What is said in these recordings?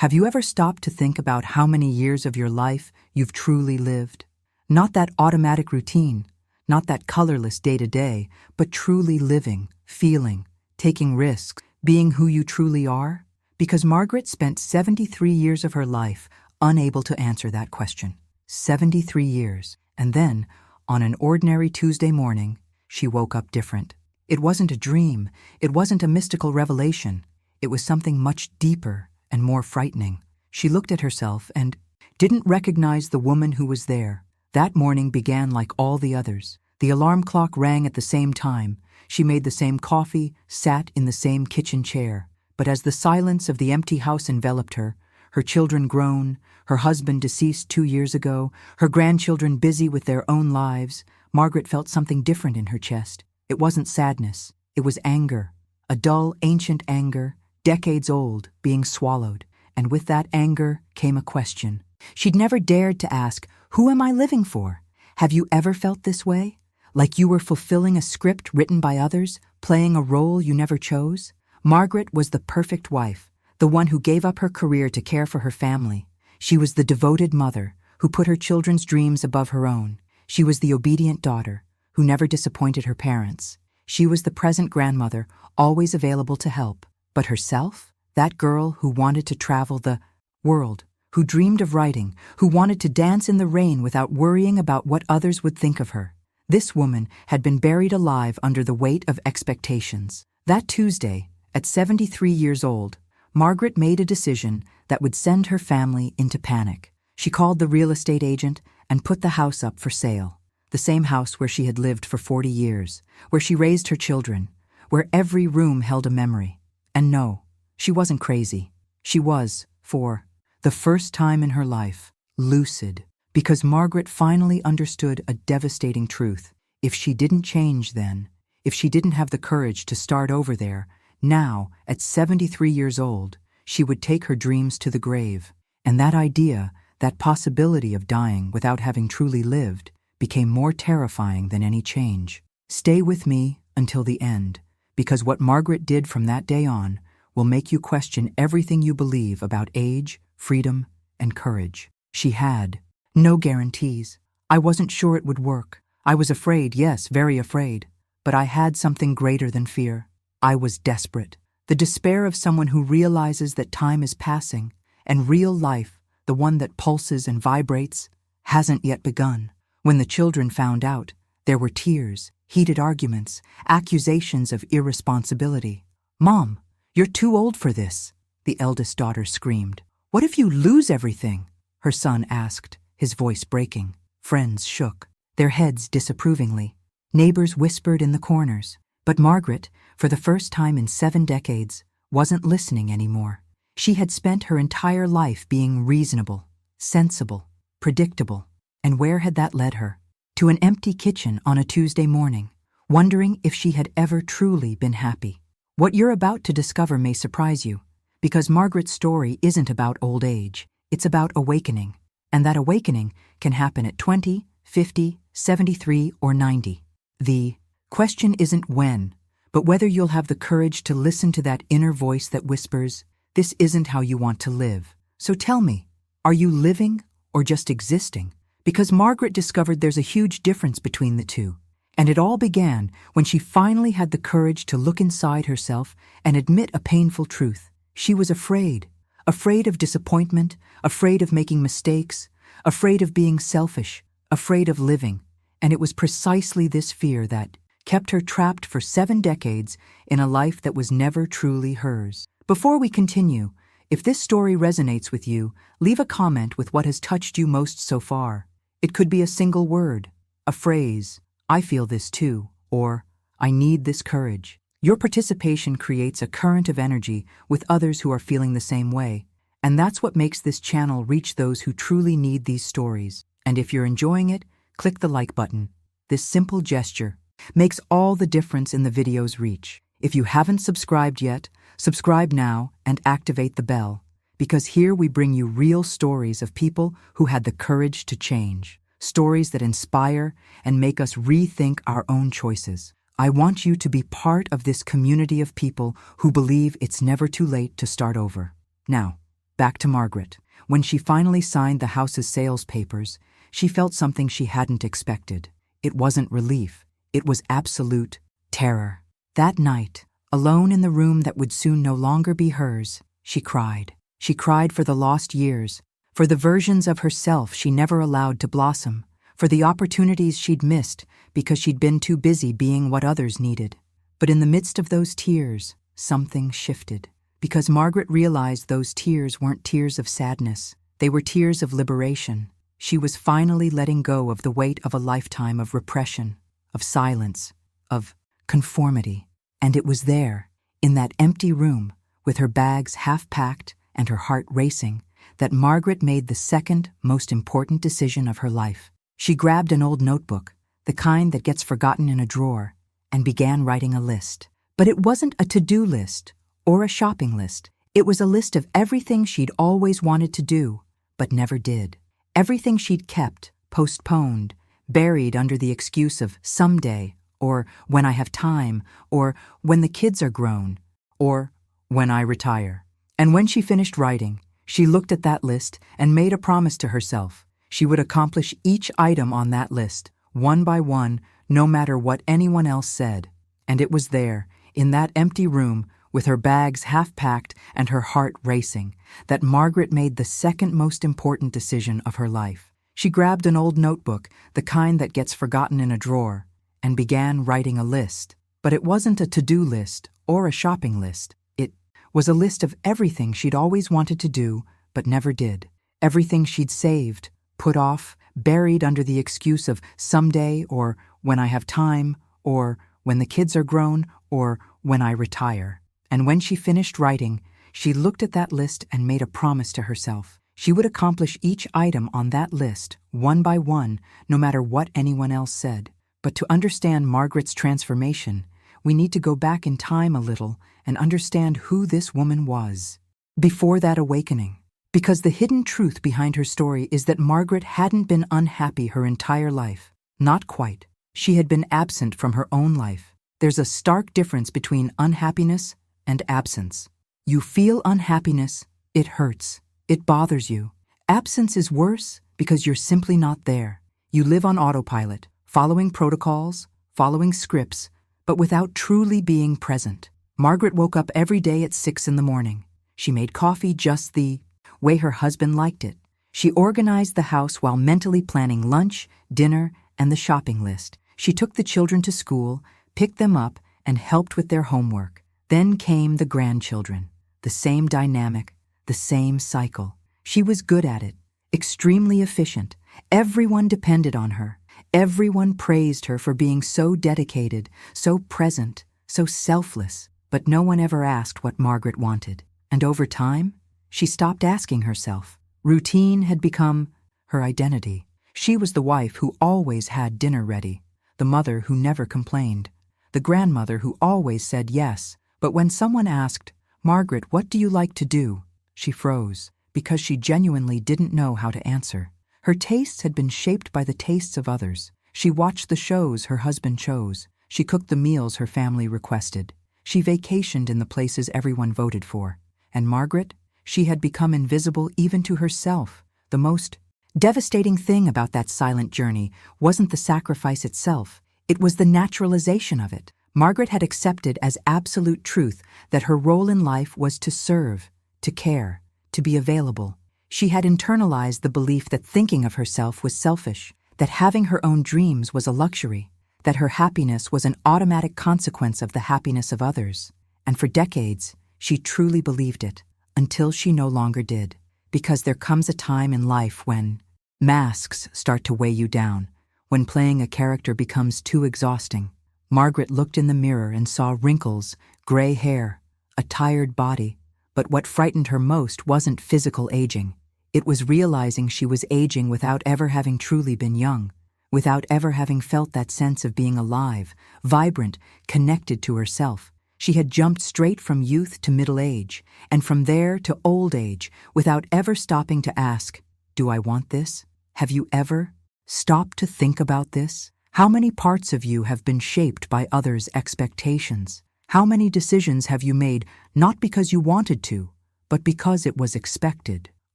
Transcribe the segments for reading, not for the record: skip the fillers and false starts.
Have you ever stopped to think about how many years of your life you've truly lived? Not that automatic routine, not that colorless day-to-day, but truly living, feeling, taking risks, being who you truly are? Because Margaret spent 73 years of her life unable to answer that question. 73 years. And then, on an ordinary Tuesday morning, she woke up different. It wasn't a dream. It wasn't a mystical revelation. It was something much deeper and more frightening. She looked at herself and didn't recognize the woman who was there. That morning began like all the others. The alarm clock rang at the same time. She made the same coffee, sat in the same kitchen chair. But as the silence of the empty house enveloped her children grown, her husband deceased 2 years ago, her grandchildren busy with their own lives, Margaret felt something different in her chest. It wasn't sadness. It was anger. A dull, ancient anger, decades old, being swallowed. And with that anger came a question. She'd never dared to ask, "Who am I living for?" Have you ever felt this way? Like you were fulfilling a script written by others, playing a role you never chose? Margaret was the perfect wife, the one who gave up her career to care for her family. She was the devoted mother who put her children's dreams above her own. She was the obedient daughter who never disappointed her parents. She was the present grandmother, always available to help. But herself? That girl who wanted to travel the world, who dreamed of writing, who wanted to dance in the rain without worrying about what others would think of her. This woman had been buried alive under the weight of expectations. That Tuesday, at 73 years old, Margaret made a decision that would send her family into panic. She called the real estate agent and put the house up for sale. The same house where she had lived for 40 years, where she raised her children, where every room held a memory. And no, she wasn't crazy. She was, for the first time in her life, lucid, because Margaret finally understood a devastating truth. If she didn't change then, if she didn't have the courage to start over there, now, at 73 years old, she would take her dreams to the grave. And that idea, that possibility of dying without having truly lived, became more terrifying than any change. Stay with me until the end, because what Margaret did from that day on will make you question everything you believe about age, freedom, and courage. She had no guarantees. I wasn't sure it would work. I was afraid, yes, very afraid. But I had something greater than fear. I was desperate. The despair of someone who realizes that time is passing, and real life, the one that pulses and vibrates, hasn't yet begun. When the children found out, there were tears, heated arguments, accusations of irresponsibility. "Mom, you're too old for this," the eldest daughter screamed. "What if you lose everything?" her son asked, his voice breaking. Friends shook, their heads disapprovingly. Neighbors whispered in the corners. But Margaret, for the first time in 7 decades, wasn't listening anymore. She had spent her entire life being reasonable, sensible, predictable. And where had that led her? To an empty kitchen on a Tuesday morning, wondering if she had ever truly been happy. What you're about to discover may surprise you, because Margaret's story isn't about old age, it's about awakening. And that awakening can happen at 20, 50, 73, or 90. The question isn't when, but whether you'll have the courage to listen to that inner voice that whispers, "This isn't how you want to live." So tell me, are you living or just existing? Because Margaret discovered there's a huge difference between the two. And it all began when she finally had the courage to look inside herself and admit a painful truth. She was afraid. Afraid of disappointment, afraid of making mistakes, afraid of being selfish, afraid of living. And it was precisely this fear that kept her trapped for 7 decades in a life that was never truly hers. Before we continue, if this story resonates with you, leave a comment with what has touched you most so far. It could be a single word, a phrase, "I feel this too," or "I need this courage." Your participation creates a current of energy with others who are feeling the same way, and that's what makes this channel reach those who truly need these stories. And if you're enjoying it, click the like button. This simple gesture makes all the difference in the video's reach. If you haven't subscribed yet, subscribe now and activate the bell, because here we bring you real stories of people who had the courage to change, stories that inspire and make us rethink our own choices. I want you to be part of this community of people who believe it's never too late to start over. Now, Back to Margaret. When she finally signed the house's sales papers, she felt something she hadn't expected. It wasn't relief. It was absolute terror. That night, alone in the room that would soon no longer be hers, she cried. She cried for the lost years, for the versions of herself she never allowed to blossom, for the opportunities she'd missed because she'd been too busy being what others needed. But in the midst of those tears, something shifted. Because Margaret realized those tears weren't tears of sadness. They were tears of liberation. She was finally letting go of the weight of a lifetime of repression, of silence, of conformity. And it was there, in that empty room, with her bags half packed and her heart racing, that Margaret made the second most important decision of her life. She grabbed an old notebook, the kind that gets forgotten in a drawer, and began writing a list. But it wasn't a to-do list or a shopping list. It was a list of everything she'd always wanted to do, but never did. Everything she'd kept, postponed, buried under the excuse of someday, or when I have time, or when the kids are grown, or when I retire. And when she finished writing, she looked at that list and made a promise to herself. She would accomplish each item on that list, one by one, no matter what anyone else said. And it was there, in that empty room, with her bags half packed and her heart racing, that Margaret made the second most important decision of her life. She grabbed an old notebook, the kind that gets forgotten in a drawer, and began writing a list. But it wasn't a to-do list or a shopping list. It was a list of everything she'd always wanted to do, but never did. Everything she'd saved, put off, buried under the excuse of someday, or when I have time, or when the kids are grown, or when I retire. And when she finished writing, she looked at that list and made a promise to herself. She would accomplish each item on that list, one by one, no matter what anyone else said. But to understand Margaret's transformation, we need to go back in time a little and understand who this woman was before that awakening. Because the hidden truth behind her story is that Margaret hadn't been unhappy her entire life. Not quite. She had been absent from her own life. There's a stark difference between unhappiness and absence. You feel unhappiness, it hurts, it bothers you. Absence is worse because you're simply not there. You live on autopilot, following protocols, following scripts, but without truly being present. Margaret woke up every day at 6 a.m. She made coffee just the way her husband liked it. She organized the house while mentally planning lunch, dinner, and the shopping list. She took the children to school, picked them up, and helped with their homework. Then came the grandchildren. The same dynamic, the same cycle. She was good at it, extremely efficient. Everyone depended on her. Everyone praised her for being so dedicated, so present, so selfless. But no one ever asked what Margaret wanted. And over time, she stopped asking herself. Routine had become her identity. She was the wife who always had dinner ready, the mother who never complained, the grandmother who always said yes. But when someone asked, "Margaret, what do you like to do?" she froze, because she genuinely didn't know how to answer. Her tastes had been shaped by the tastes of others. She watched the shows her husband chose. She cooked the meals her family requested. She vacationed in the places everyone voted for. And Margaret, she had become invisible even to herself. The most devastating thing about that silent journey wasn't the sacrifice itself. It was the naturalization of it. Margaret had accepted as absolute truth that her role in life was to serve, to care, to be available. She had internalized the belief that thinking of herself was selfish, that having her own dreams was a luxury, that her happiness was an automatic consequence of the happiness of others. And for decades, she truly believed it, until she no longer did. Because there comes a time in life when masks start to weigh you down, when playing a character becomes too exhausting. Margaret looked in the mirror and saw wrinkles, gray hair, a tired body. But what frightened her most wasn't physical aging. It was realizing she was aging without ever having truly been young, without ever having felt that sense of being alive, vibrant, connected to herself. She had jumped straight from youth to middle age, and from there to old age, without ever stopping to ask, "Do I want this?" Have you ever stopped to think about this? How many parts of you have been shaped by others' expectations? How many decisions have you made not because you wanted to, but because it was expected.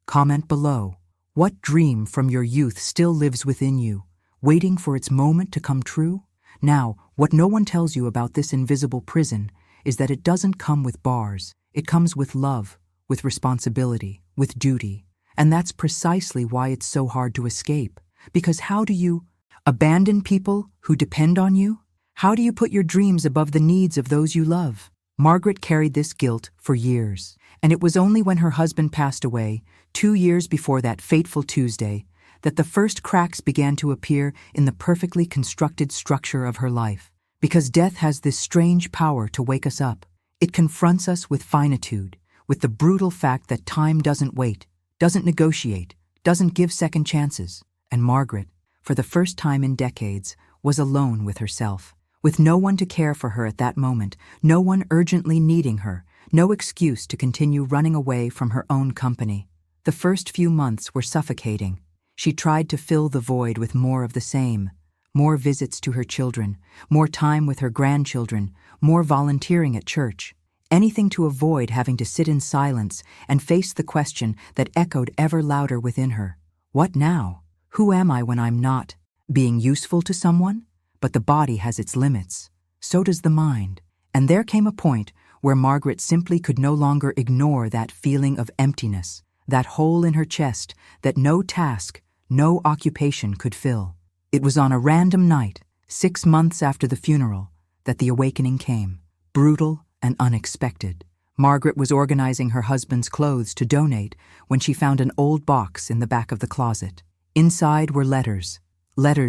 Comment below. What dream from your youth still lives within you, waiting for its moment to come true? Now, what no one tells you about this invisible prison is that it doesn't come with bars. It comes with love, with responsibility, with duty. And that's precisely why it's so hard to escape. Because how do you abandon people who depend on you? How do you put your dreams above the needs of those you love? Margaret carried this guilt for years, and it was only when her husband passed away, 2 years before that fateful Tuesday, that the first cracks began to appear in the perfectly constructed structure of her life. Because death has this strange power to wake us up. It confronts us with finitude, with the brutal fact that time doesn't wait, doesn't negotiate, doesn't give second chances. And Margaret, for the first time in decades, was alone with herself, with no one to care for her at that moment, no one urgently needing her, no excuse to continue running away from her own company. The first few months were suffocating. She tried to fill the void with more of the same, more visits to her children, more time with her grandchildren, more volunteering at church, anything to avoid having to sit in silence and face the question that echoed ever louder within her. What now? Who am I when I'm not being useful to someone? But the body has its limits. So does the mind. And there came a point where Margaret simply could no longer ignore that feeling of emptiness, that hole in her chest that no task, no occupation could fill. It was on a random night, 6 months after the funeral, that the awakening came, brutal and unexpected. Margaret was organizing her husband's clothes to donate when she found an old box in the back of the closet. Inside were letters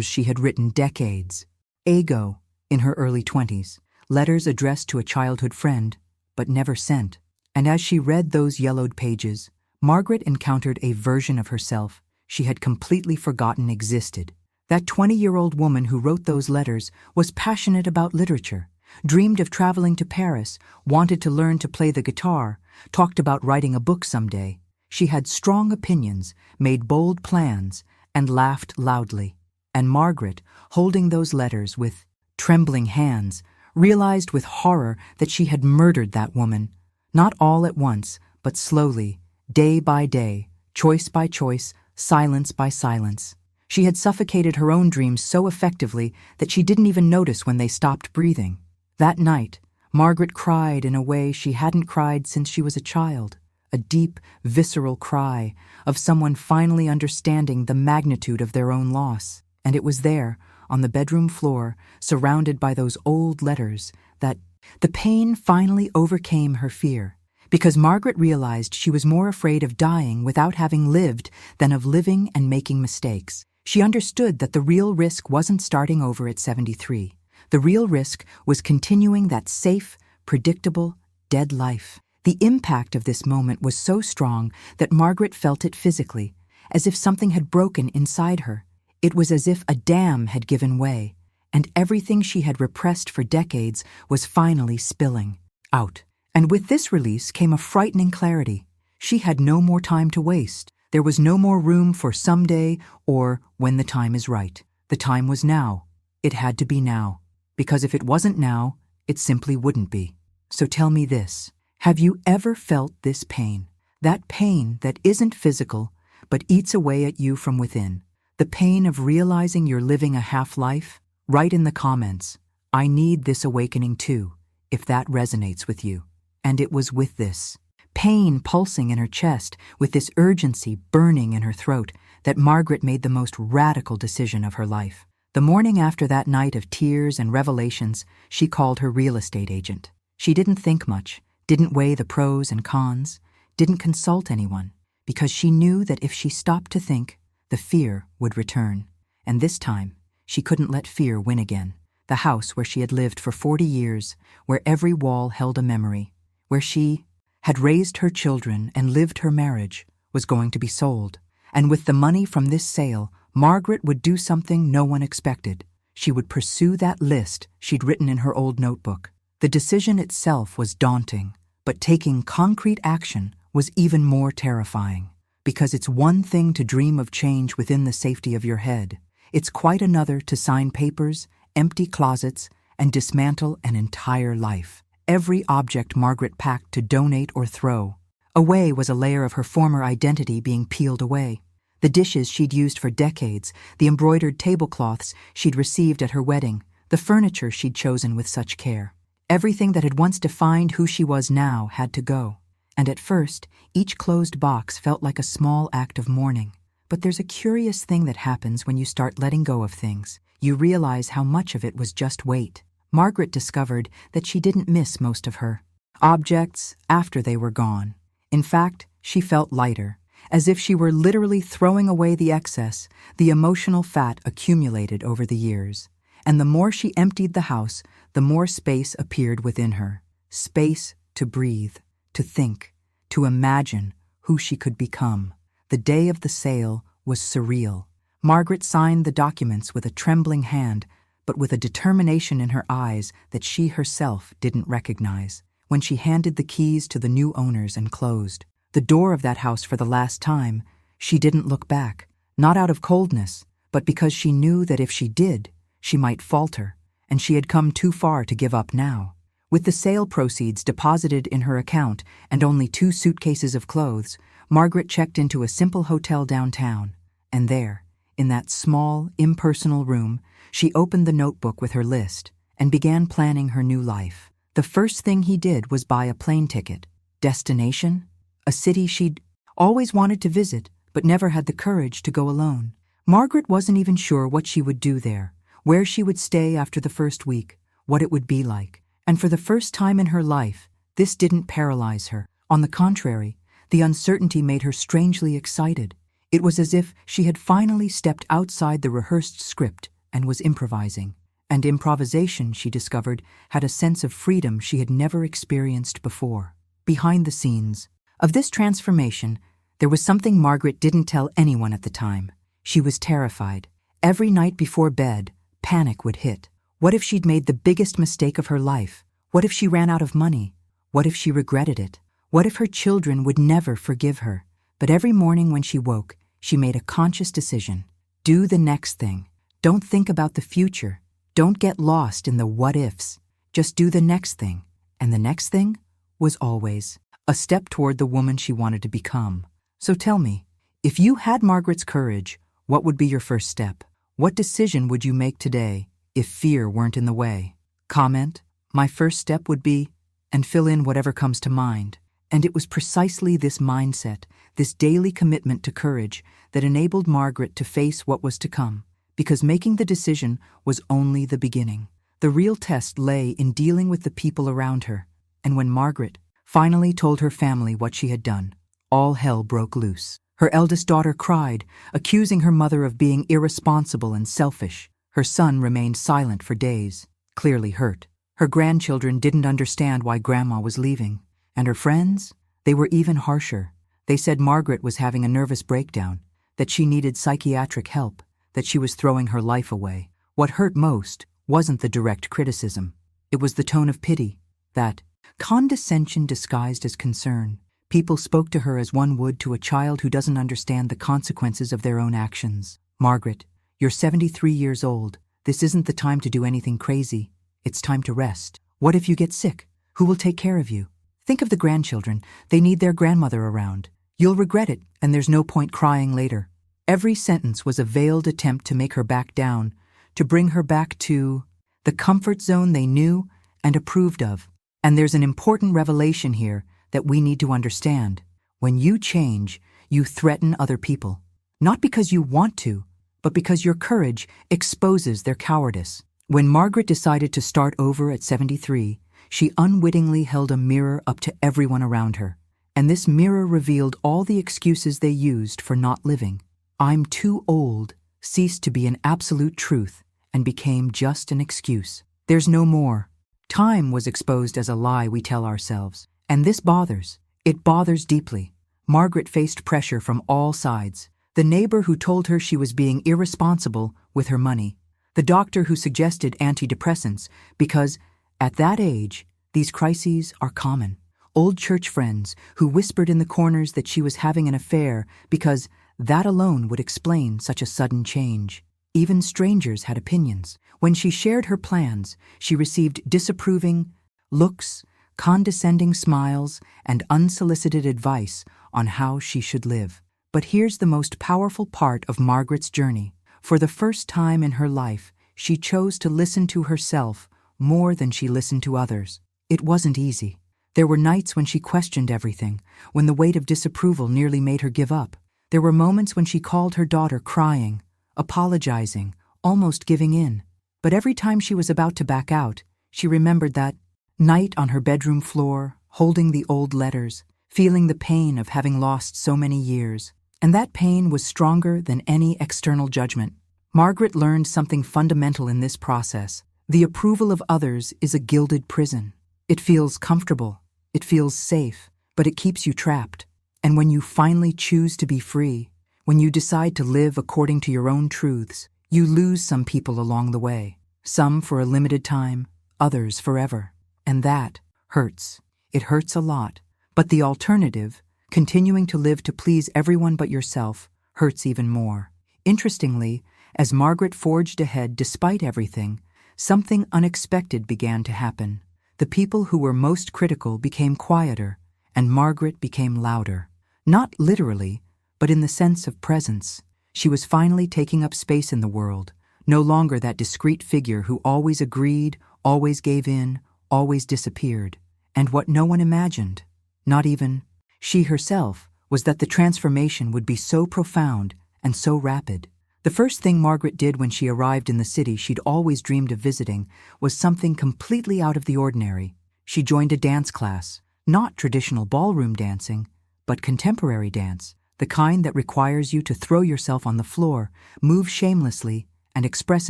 she had written decades ago, in her early 20s, letters addressed to a childhood friend, but never sent. And as she read those yellowed pages, Margaret encountered a version of herself she had completely forgotten existed. That 20-year-old woman who wrote those letters was passionate about literature, dreamed of traveling to Paris, wanted to learn to play the guitar, talked about writing a book someday. She had strong opinions, made bold plans, and laughed loudly. And Margaret, holding those letters with trembling hands, realized with horror that she had murdered that woman, not all at once, but slowly, day by day, choice by choice, silence by silence. She had suffocated her own dreams so effectively that she didn't even notice when they stopped breathing. That night, Margaret cried in a way she hadn't cried since she was a child, a deep, visceral cry of someone finally understanding the magnitude of their own loss. And it was there, on the bedroom floor, surrounded by those old letters, that the pain finally overcame her fear. Because Margaret realized she was more afraid of dying without having lived than of living and making mistakes. She understood that the real risk wasn't starting over at 73. The real risk was continuing that safe, predictable, dead life. The impact of this moment was so strong that Margaret felt it physically, as if something had broken inside her. It was as if a dam had given way, and everything she had repressed for decades was finally spilling out. And with this release came a frightening clarity. She had no more time to waste. There was no more room for someday or when the time is right. The time was now. It had to be now. Because if it wasn't now, it simply wouldn't be. So tell me this. Have you ever felt this pain? That pain that isn't physical, but eats away at you from within. The pain of realizing you're living a half-life? Write in the comments, I need this awakening too, if that resonates with you. And it was with this pain pulsing in her chest, with this urgency burning in her throat, that Margaret made the most radical decision of her life. The morning after that night of tears and revelations, she called her real estate agent. She didn't think much, didn't weigh the pros and cons, didn't consult anyone, because she knew that if she stopped to think, the fear would return. And this time, she couldn't let fear win again. The house where she had lived for 40 years, where every wall held a memory, where she had raised her children and lived her marriage, was going to be sold. And with the money from this sale, Margaret would do something no one expected. She would pursue that list she'd written in her old notebook. The decision itself was daunting, but taking concrete action was even more terrifying. Because it's one thing to dream of change within the safety of your head. It's quite another to sign papers, empty closets, and dismantle an entire life. Every object Margaret packed to donate or throw, Away was a layer of her former identity being peeled away. The dishes she'd used for decades, the embroidered tablecloths she'd received at her wedding, the furniture she'd chosen with such care. Everything that had once defined who she was now had to go. And at first, each closed box felt like a small act of mourning. But there's a curious thing that happens when you start letting go of things. You realize how much of it was just weight. Margaret discovered that she didn't miss most of her objects after they were gone. In fact, she felt lighter, as if she were literally throwing away the excess, the emotional fat accumulated over the years. And the more she emptied the house, the more space appeared within her. Space to breathe, to think, to imagine who she could become. The day of the sale was surreal. Margaret signed the documents with a trembling hand, but with a determination in her eyes that she herself didn't recognize. When she handed the keys to the new owners and closed the door of that house for the last time, she didn't look back, not out of coldness, but because she knew that if she did, she might falter, and she had come too far to give up now. With the sale proceeds deposited in her account and only 2 suitcases of clothes, Margaret checked into a simple hotel downtown, and there, in that small, impersonal room, she opened the notebook with her list and began planning her new life. The first thing he did was buy a plane ticket. Destination? A city she'd always wanted to visit, but never had the courage to go alone. Margaret wasn't even sure what she would do there, where she would stay after the first week, what it would be like. And for the first time in her life, this didn't paralyze her. On the contrary, the uncertainty made her strangely excited. It was as if she had finally stepped outside the rehearsed script and was improvising. And improvisation, she discovered, had a sense of freedom she had never experienced before. Behind the scenes of this transformation, there was something Margaret didn't tell anyone at the time. She was terrified. Every night before bed, panic would hit. What if she'd made the biggest mistake of her life? What if she ran out of money? What if she regretted it? What if her children would never forgive her? But every morning when she woke, she made a conscious decision. Do the next thing. Don't think about the future. Don't get lost in the what-ifs. Just do the next thing. And the next thing was always a step toward the woman she wanted to become. So tell me, if you had Margaret's courage, what would be your first step? What decision would you make today if fear weren't in the way? Comment, my first step would be, and fill in whatever comes to mind. And it was precisely this mindset, this daily commitment to courage, that enabled Margaret to face what was to come. Because making the decision was only the beginning. The real test lay in dealing with the people around her. And when Margaret finally told her family what she had done, all hell broke loose. Her eldest daughter cried, accusing her mother of being irresponsible and selfish. Her son remained silent for days, clearly hurt. Her grandchildren didn't understand why Grandma was leaving. And her friends? They were even harsher. They said Margaret was having a nervous breakdown, that she needed psychiatric help, that she was throwing her life away. What hurt most wasn't the direct criticism. It was the tone of pity, that condescension disguised as concern. People spoke to her as one would to a child who doesn't understand the consequences of their own actions. Margaret, you're 73 years old. This isn't the time to do anything crazy. It's time to rest. What if you get sick? Who will take care of you? Think of the grandchildren. They need their grandmother around. You'll regret it, and there's no point crying later. Every sentence was a veiled attempt to make her back down, to bring her back to the comfort zone they knew and approved of. And there's an important revelation here that we need to understand. When you change, you threaten other people. Not because you want to, but because your courage exposes their cowardice. When Margaret decided to start over at 73, she unwittingly held a mirror up to everyone around her. And this mirror revealed all the excuses they used for not living. I'm too old ceased to be an absolute truth and became just an excuse. There's no more. Time was exposed as a lie we tell ourselves. And this bothers. It bothers deeply. Margaret faced pressure from all sides. The neighbor who told her she was being irresponsible with her money. The doctor who suggested antidepressants because, at that age, these crises are common. Old church friends who whispered in the corners that she was having an affair because that alone would explain such a sudden change. Even strangers had opinions. When she shared her plans, she received disapproving looks, condescending smiles, and unsolicited advice on how she should live. But here's the most powerful part of Margaret's journey. For the first time in her life, she chose to listen to herself more than she listened to others. It wasn't easy. There were nights when she questioned everything, when the weight of disapproval nearly made her give up. There were moments when she called her daughter crying, apologizing, almost giving in. But every time she was about to back out, she remembered that night on her bedroom floor, holding the old letters, feeling the pain of having lost so many years. And that pain was stronger than any external judgment. Margaret learned something fundamental in this process. The approval of others is a gilded prison. It feels comfortable, it feels safe, but it keeps you trapped. And when you finally choose to be free, when you decide to live according to your own truths, you lose some people along the way. Some for a limited time, others forever. And that hurts. It hurts a lot. But the alternative, continuing to live to please everyone but yourself, hurts even more. Interestingly, as Margaret forged ahead despite everything, something unexpected began to happen. The people who were most critical became quieter, and Margaret became louder. Not literally, but in the sense of presence. She was finally taking up space in the world, no longer that discreet figure who always agreed, always gave in, always disappeared. And what no one imagined, not even she herself, was that the transformation would be so profound and so rapid. The first thing Margaret did when she arrived in the city she'd always dreamed of visiting was something completely out of the ordinary. She joined a dance class, not traditional ballroom dancing, but contemporary dance, the kind that requires you to throw yourself on the floor, move shamelessly, and express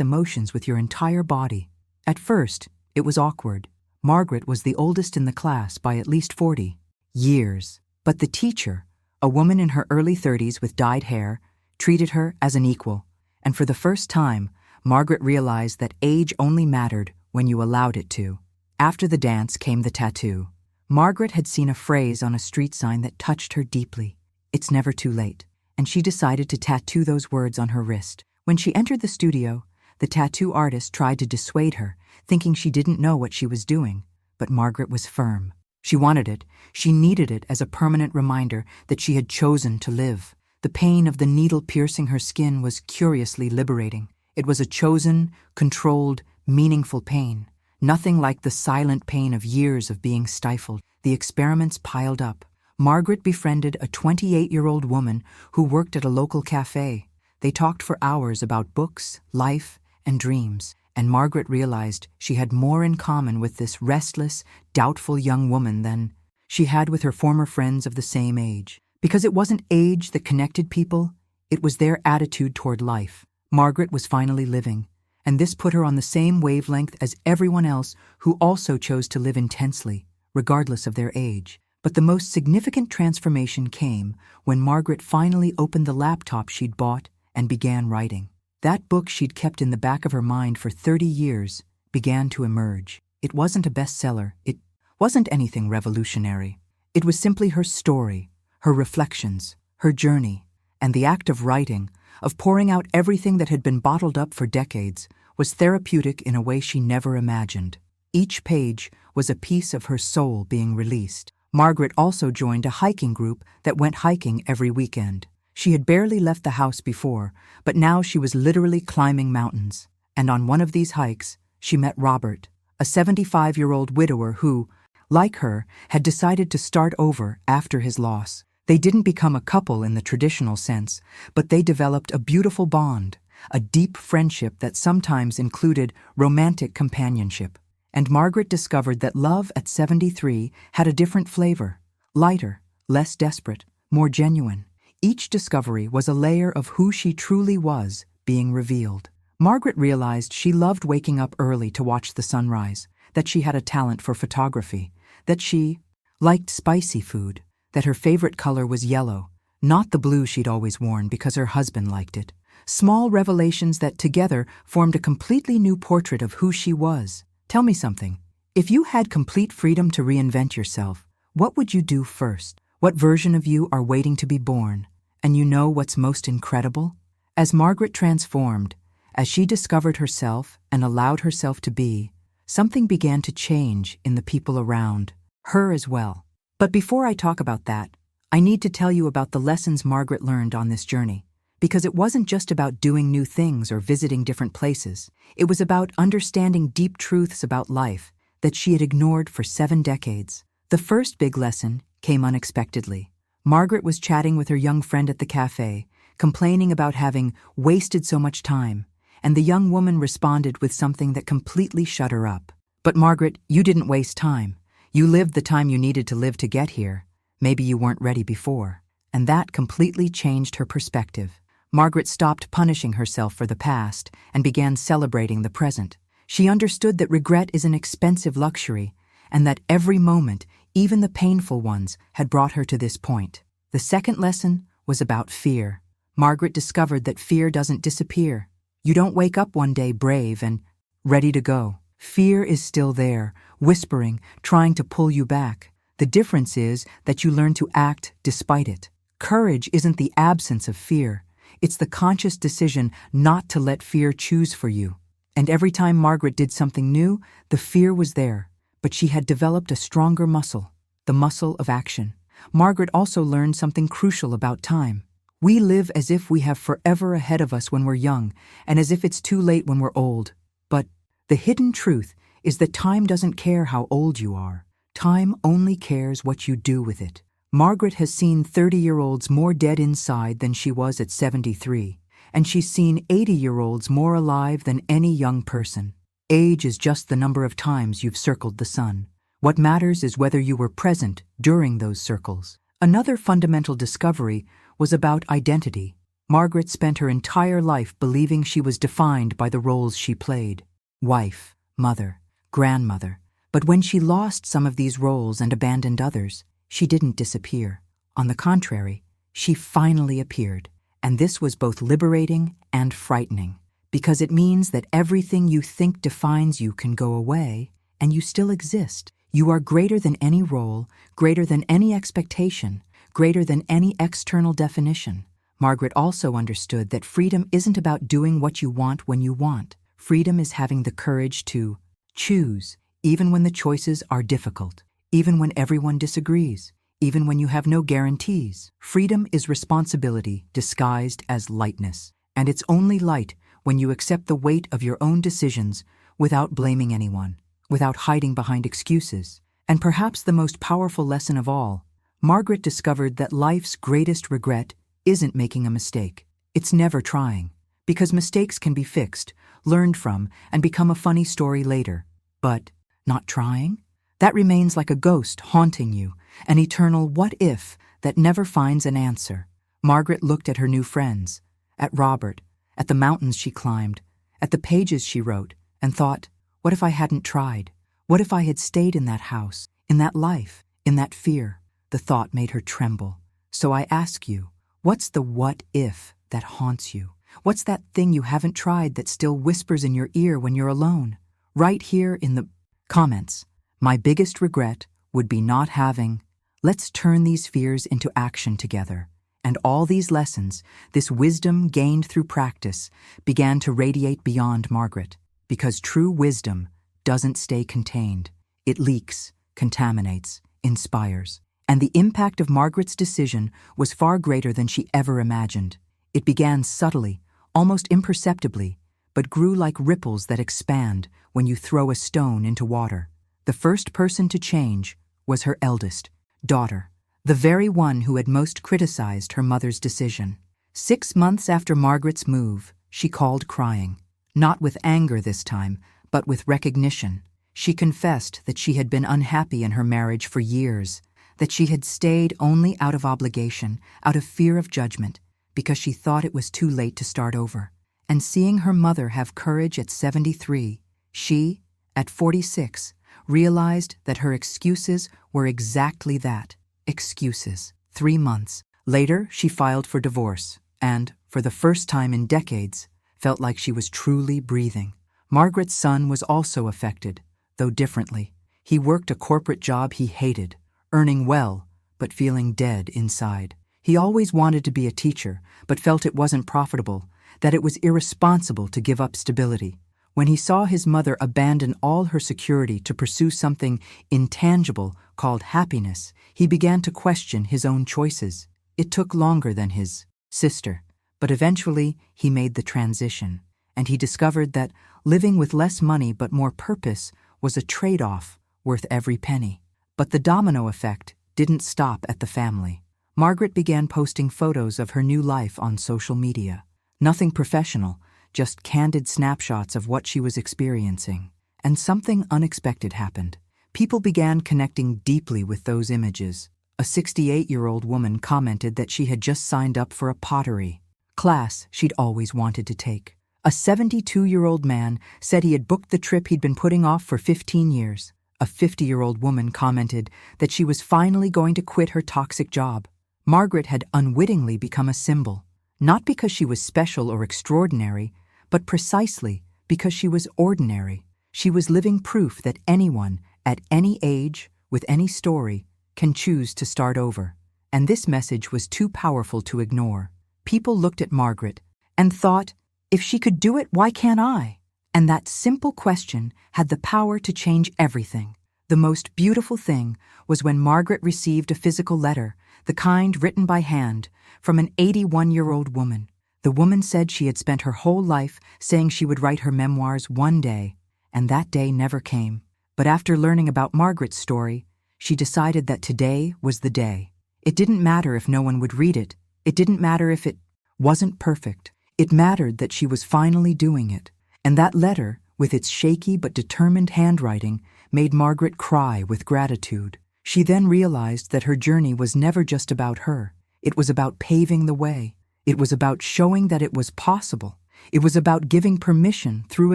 emotions with your entire body. At first, it was awkward. Margaret was the oldest in the class by at least 40 years. But the teacher, a woman in her early 30s with dyed hair, treated her as an equal. And for the first time, Margaret realized that age only mattered when you allowed it to. After the dance came the tattoo. Margaret had seen a phrase on a street sign that touched her deeply. It's never too late. And she decided to tattoo those words on her wrist. When she entered the studio, the tattoo artist tried to dissuade her, thinking she didn't know what she was doing. But Margaret was firm. She wanted it. She needed it as a permanent reminder that she had chosen to live. The pain of the needle piercing her skin was curiously liberating. It was a chosen, controlled, meaningful pain. Nothing like the silent pain of years of being stifled. The experiments piled up. Margaret befriended a 28-year-old woman who worked at a local cafe. They talked for hours about books, life, and dreams. And Margaret realized she had more in common with this restless, doubtful young woman than she had with her former friends of the same age. Because it wasn't age that connected people, it was their attitude toward life. Margaret was finally living, and this put her on the same wavelength as everyone else who also chose to live intensely, regardless of their age. But the most significant transformation came when Margaret finally opened the laptop she'd bought and began writing. That book she'd kept in the back of her mind for 30 years began to emerge. It wasn't a bestseller. It wasn't anything revolutionary. It was simply her story, her reflections, her journey, and the act of writing, of pouring out everything that had been bottled up for decades, was therapeutic in a way she never imagined. Each page was a piece of her soul being released. Margaret also joined a hiking group that went hiking every weekend. She had barely left the house before, but now she was literally climbing mountains. And on one of these hikes, she met Robert, a 75-year-old widower who, like her, had decided to start over after his loss. They didn't become a couple in the traditional sense, but they developed a beautiful bond, a deep friendship that sometimes included romantic companionship. And Margaret discovered that love at 73 had a different flavor, lighter, less desperate, more genuine. Each discovery was a layer of who she truly was being revealed. Margaret realized she loved waking up early to watch the sunrise, that she had a talent for photography, that she liked spicy food, that her favorite color was yellow, not the blue she'd always worn because her husband liked it. Small revelations that together formed a completely new portrait of who she was. Tell me something. If you had complete freedom to reinvent yourself, what would you do first? What version of you are waiting to be born? And you know what's most incredible? As Margaret transformed, as she discovered herself and allowed herself to be, something began to change in the people around. Her as well. But before I talk about that, I need to tell you about the lessons Margaret learned on this journey. Because it wasn't just about doing new things or visiting different places. It was about understanding deep truths about life that she had ignored for 7 decades. The first big lesson came unexpectedly. Margaret was chatting with her young friend at the cafe, complaining about having wasted so much time, and the young woman responded with something that completely shut her up. But Margaret, you didn't waste time. You lived the time you needed to live to get here. Maybe you weren't ready before. And that completely changed her perspective. Margaret stopped punishing herself for the past and began celebrating the present. She understood that regret is an expensive luxury, and that every moment, even the painful ones, had brought her to this point. The second lesson was about fear. Margaret discovered that fear doesn't disappear. You don't wake up one day brave and ready to go. Fear is still there, whispering, trying to pull you back. The difference is that you learn to act despite it. Courage isn't the absence of fear. It's the conscious decision not to let fear choose for you. And every time Margaret did something new, the fear was there, but she had developed a stronger muscle, the muscle of action. Margaret also learned something crucial about time. We live as if we have forever ahead of us when we're young, and as if it's too late when we're old. But the hidden truth is that time doesn't care how old you are. Time only cares what you do with it. Margaret has seen 30-year-olds more dead inside than she was at 73, and she's seen 80-year-olds more alive than any young person. Age is just the number of times you've circled the sun. What matters is whether you were present during those circles. Another fundamental discovery was about identity. Margaret spent her entire life believing she was defined by the roles she played: wife, mother, grandmother. But when she lost some of these roles and abandoned others, she didn't disappear. On the contrary, she finally appeared. And this was both liberating and frightening, because it means that everything you think defines you can go away, and you still exist. You are greater than any role, greater than any expectation, greater than any external definition. Margaret also understood that freedom isn't about doing what you want when you want. Freedom is having the courage to choose, even when the choices are difficult, even when everyone disagrees, even when you have no guarantees. Freedom is responsibility disguised as lightness, and it's only light when you accept the weight of your own decisions without blaming anyone, without hiding behind excuses. And perhaps the most powerful lesson of all, Margaret discovered that life's greatest regret isn't making a mistake. It's never trying, because mistakes can be fixed, learned from, and become a funny story later. But not trying? That remains like a ghost haunting you, an eternal what if that never finds an answer. Margaret looked at her new friends, at Robert, at the mountains she climbed, at the pages she wrote, and thought, what if I hadn't tried? What if I had stayed in that house, in that life, in that fear? The thought made her tremble. So I ask you, what's the what if that haunts you? What's that thing you haven't tried that still whispers in your ear when you're alone? Right here in the comments. My biggest regret would be not having. Let's turn these fears into action together. And all these lessons, this wisdom gained through practice, began to radiate beyond Margaret. Because true wisdom doesn't stay contained. It leaks, contaminates, inspires. And the impact of Margaret's decision was far greater than she ever imagined. It began subtly, almost imperceptibly, but grew like ripples that expand when you throw a stone into water. The first person to change was her eldest daughter, the very one who had most criticized her mother's decision. 6 months after Margaret's move, she called crying. Not with anger this time, but with recognition. She confessed that she had been unhappy in her marriage for years, that she had stayed only out of obligation, out of fear of judgment, because she thought it was too late to start over. And seeing her mother have courage at 73, she, at 46, realized that her excuses were exactly that, excuses. 3 months later, she filed for divorce and, for the first time in decades, felt like she was truly breathing. Margaret's son was also affected, though differently. He worked a corporate job he hated, earning well, but feeling dead inside. He always wanted to be a teacher, but felt it wasn't profitable, that it was irresponsible to give up stability. When he saw his mother abandon all her security to pursue something intangible called happiness, he began to question his own choices. It took longer than his sister, but eventually he made the transition, and he discovered that living with less money but more purpose was a trade-off worth every penny. But the domino effect didn't stop at the family. Margaret began posting photos of her new life on social media. Nothing professional, just candid snapshots of what she was experiencing. And something unexpected happened. People began connecting deeply with those images. A 68-year-old woman commented that she had just signed up for a pottery class she'd always wanted to take. A 72-year-old man said he had booked the trip he'd been putting off for 15 years. A 50-year-old woman commented that she was finally going to quit her toxic job. Margaret had unwittingly become a symbol, not because she was special or extraordinary, but precisely because she was ordinary. She was living proof that anyone, at any age, with any story, can choose to start over. And this message was too powerful to ignore. People looked at Margaret and thought, if she could do it, why can't I? And that simple question had the power to change everything. The most beautiful thing was when Margaret received a physical letter, the kind written by hand, from an 81-year-old woman. The woman said she had spent her whole life saying she would write her memoirs one day, and that day never came. But after learning about Margaret's story, she decided that today was the day. It didn't matter if no one would read it. It didn't matter if it wasn't perfect. It mattered that she was finally doing it. And that letter, with its shaky but determined handwriting, made Margaret cry with gratitude. She then realized that her journey was never just about her. It was about paving the way. It was about showing that it was possible. It was about giving permission, through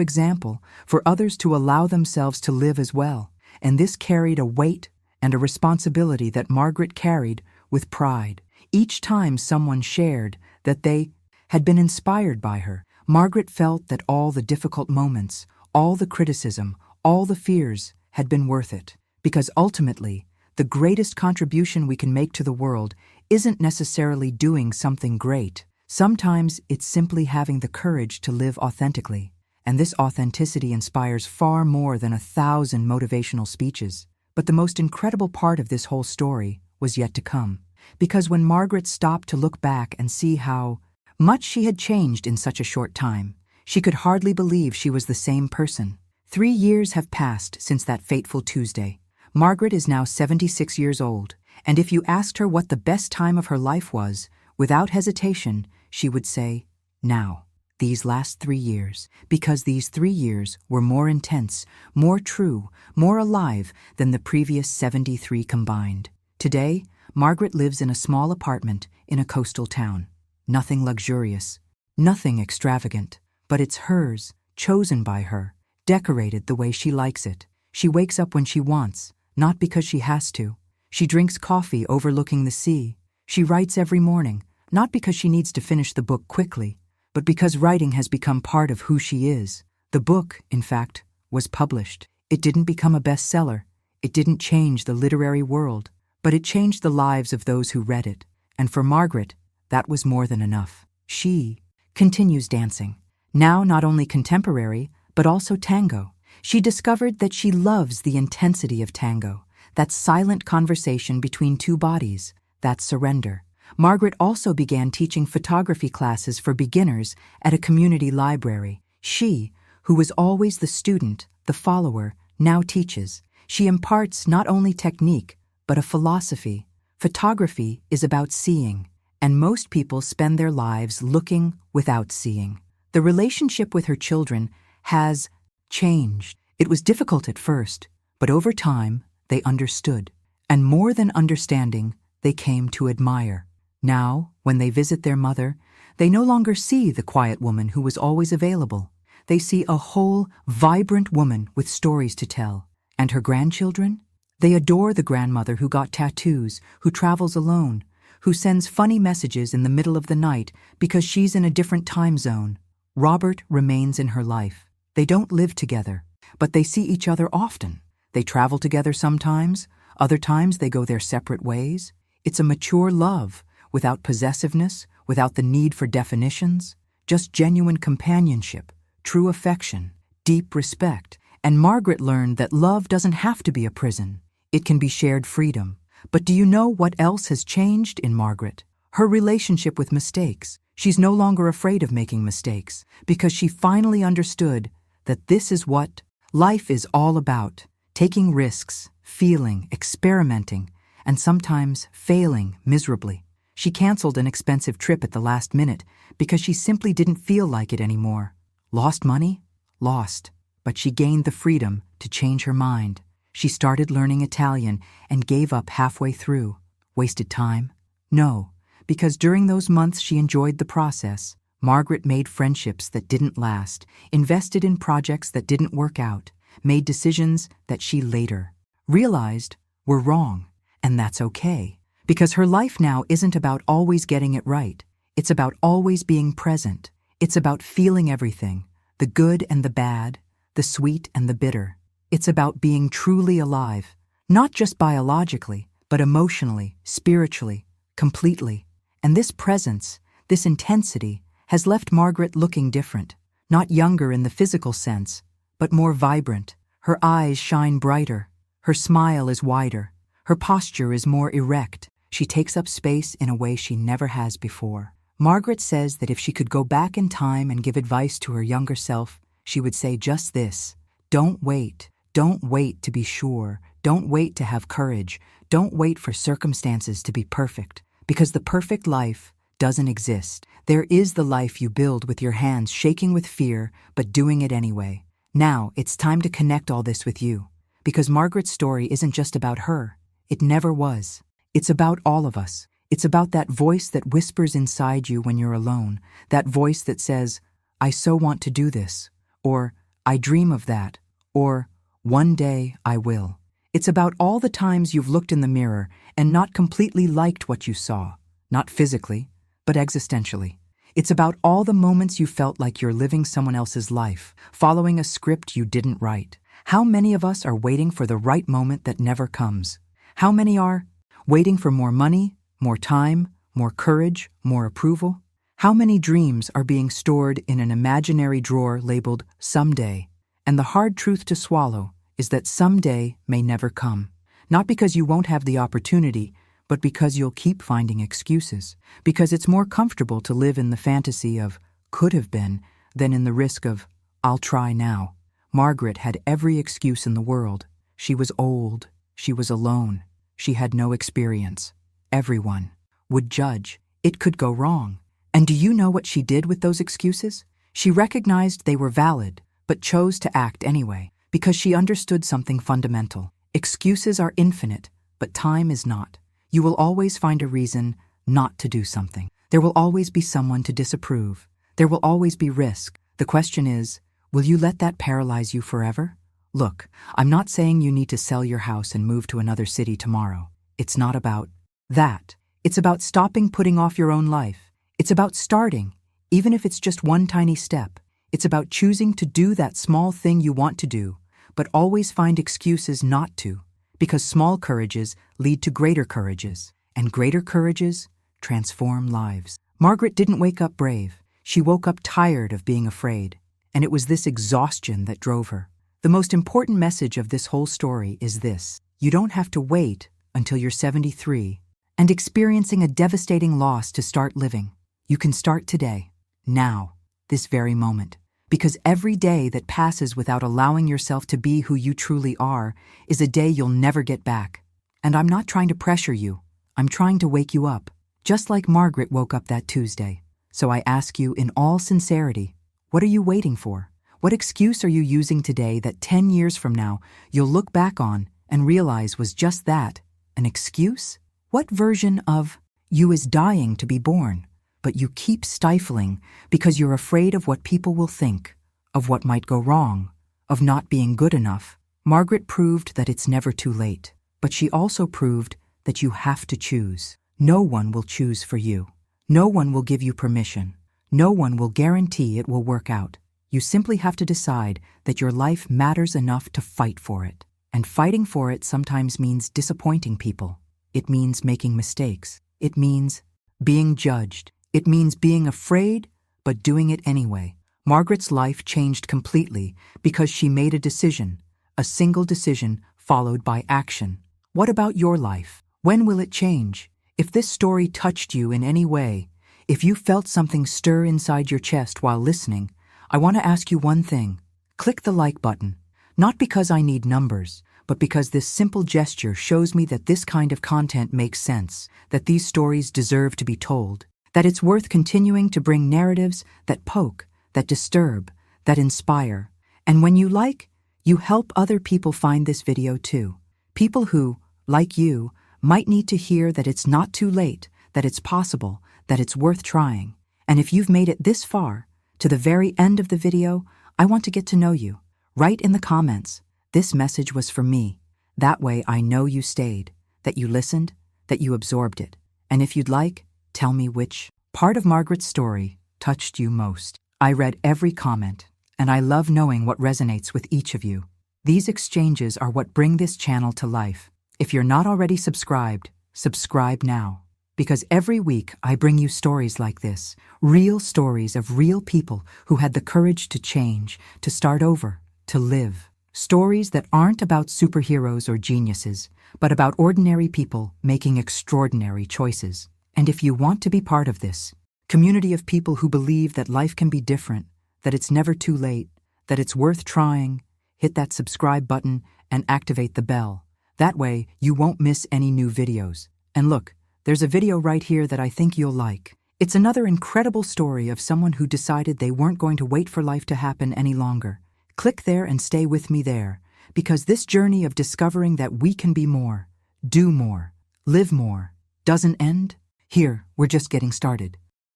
example, for others to allow themselves to live as well. And this carried a weight and a responsibility that Margaret carried with pride. Each time someone shared that they had been inspired by her, Margaret felt that all the difficult moments, all the criticism, all the fears had been worth it. Because ultimately, the greatest contribution we can make to the world isn't necessarily doing something great. Sometimes it's simply having the courage to live authentically. And this authenticity inspires far more than 1,000 motivational speeches. But the most incredible part of this whole story was yet to come. Because when Margaret stopped to look back and see how much she had changed in such a short time, she could hardly believe she was the same person. 3 years have passed since that fateful Tuesday. Margaret is now 76 years old, and if you asked her what the best time of her life was, without hesitation, she would say, now, these last 3 years, because these 3 years were more intense, more true, more alive than the previous 73 combined. Today, Margaret lives in a small apartment in a coastal town. Nothing luxurious, nothing extravagant, but it's hers, chosen by her, decorated the way she likes it. She wakes up when she wants, not because she has to. She drinks coffee overlooking the sea. She writes every morning, not because she needs to finish the book quickly, but because writing has become part of who she is. The book, in fact, was published. It didn't become a bestseller. It didn't change the literary world, but it changed the lives of those who read it. And for Margaret, that was more than enough. She continues dancing, now not only contemporary, but also tango. She discovered that she loves the intensity of tango, that silent conversation between two bodies, that surrender. Margaret also began teaching photography classes for beginners at a community library. She, who was always the student, the follower, now teaches. She imparts not only technique, but a philosophy. Photography is about seeing, and most people spend their lives looking without seeing. The relationship with her children has changed. It was difficult at first, but over time, they understood. And more than understanding, they came to admire. Now, when they visit their mother, they no longer see the quiet woman who was always available. They see a whole, vibrant woman with stories to tell. And her grandchildren? They adore the grandmother who got tattoos, who travels alone, who sends funny messages in the middle of the night because she's in a different time zone. Robert remains in her life. They don't live together, but they see each other often. They travel together sometimes, other times they go their separate ways. It's a mature love, without possessiveness, without the need for definitions, just genuine companionship, true affection, deep respect. And Margaret learned that love doesn't have to be a prison. It can be shared freedom. But do you know what else has changed in Margaret? Her relationship with mistakes. She's no longer afraid of making mistakes because she finally understood that this is what life is all about. Taking risks, feeling, experimenting, and sometimes failing miserably. She canceled an expensive trip at the last minute because she simply didn't feel like it anymore. Lost money? Lost. But she gained the freedom to change her mind. She started learning Italian and gave up halfway through. Wasted time? No, because during those months she enjoyed the process. Margaret made friendships that didn't last, invested in projects that didn't work out, made decisions that she later realized were wrong. And that's okay, because her life now isn't about always getting it right. It's about always being present. It's about feeling everything, the good and the bad, the sweet and the bitter. It's about being truly alive, not just biologically, but emotionally, spiritually, completely. And this presence, this intensity, has left Margaret looking different, not younger in the physical sense, but more vibrant. Her eyes shine brighter, her smile is wider, her posture is more erect. She takes up space in a way she never has before. Margaret says that if she could go back in time and give advice to her younger self, she would say just this: don't wait. Don't wait to be sure. Don't wait to have courage. Don't wait for circumstances to be perfect, because the perfect life doesn't exist. There is the life you build with your hands shaking with fear, but doing it anyway. Now, it's time to connect all this with you, because Margaret's story isn't just about her. It never was. It's about all of us. It's about that voice that whispers inside you when you're alone, that voice that says, I so want to do this, or I dream of that, or one day I will. It's about all the times you've looked in the mirror and not completely liked what you saw, not physically, but existentially. It's about all the moments you felt like you're living someone else's life, following a script you didn't write. How many of us are waiting for the right moment that never comes? How many are waiting for more money, more time, more courage, more approval? How many dreams are being stored in an imaginary drawer labeled someday? And the hard truth to swallow is that someday may never come. Not because you won't have the opportunity, but because you'll keep finding excuses. Because it's more comfortable to live in the fantasy of could have been than in the risk of I'll try now. Margaret had every excuse in the world. She was old. She was alone. She had no experience. Everyone would judge. It could go wrong. And do you know what she did with those excuses? She recognized they were valid, but chose to act anyway, because she understood something fundamental. Excuses are infinite, but time is not. You will always find a reason not to do something. There will always be someone to disapprove. There will always be risk. The question is, will you let that paralyze you forever? Look, I'm not saying you need to sell your house and move to another city tomorrow. It's not about that. It's about stopping putting off your own life. It's about starting, even if it's just one tiny step. It's about choosing to do that small thing you want to do, but always find excuses not to, because small courages lead to greater courages, and greater courages transform lives. Margaret didn't wake up brave. She woke up tired of being afraid, and it was this exhaustion that drove her. The most important message of this whole story is this: you don't have to wait until you're 73 and experiencing a devastating loss to start living. You can start today, now, this very moment. Because every day that passes without allowing yourself to be who you truly are is a day you'll never get back. And I'm not trying to pressure you. I'm trying to wake you up, just like Margaret woke up that Tuesday. So I ask you in all sincerity, what are you waiting for? What excuse are you using today that 10 years from now you'll look back on and realize was just that, an excuse? What version of you is dying to be born, but you keep stifling because you're afraid of what people will think, of what might go wrong, of not being good enough? Margaret proved that it's never too late, but she also proved that you have to choose. No one will choose for you. No one will give you permission. No one will guarantee it will work out. You simply have to decide that your life matters enough to fight for it. And fighting for it sometimes means disappointing people. It means making mistakes. It means being judged. It means being afraid, but doing it anyway. Margaret's life changed completely because she made a single decision followed by action. What about your life? When will it change? If this story touched you in any way, if you felt something stir inside your chest while listening, I want to ask you one thing. Click the like button. Not because I need numbers, but because this simple gesture shows me that this kind of content makes sense, that these stories deserve to be told, that it's worth continuing to bring narratives that poke, that disturb, that inspire. And when you like, you help other people find this video too. People who, like you, might need to hear that it's not too late, that it's possible, that it's worth trying. And if you've made it this far, to the very end of the video, I want to get to know you. Write in the comments, "This message was for me." That way I know you stayed, that you listened, that you absorbed it. And if you'd like, tell me which part of Margaret's story touched you most. I read every comment, and I love knowing what resonates with each of you. These exchanges are what bring this channel to life. If you're not already subscribed, subscribe now. Because every week I bring you stories like this, real stories of real people who had the courage to change, to start over, to live. Stories that aren't about superheroes or geniuses, but about ordinary people making extraordinary choices. And if you want to be part of this community of people who believe that life can be different, that it's never too late, that it's worth trying, hit that subscribe button and activate the bell. That way you won't miss any new videos. And look, there's a video right here that I think you'll like. It's another incredible story of someone who decided they weren't going to wait for life to happen any longer. Click there and stay with me there, because this journey of discovering that we can be more, do more, live more, doesn't end. Here, we're just getting started.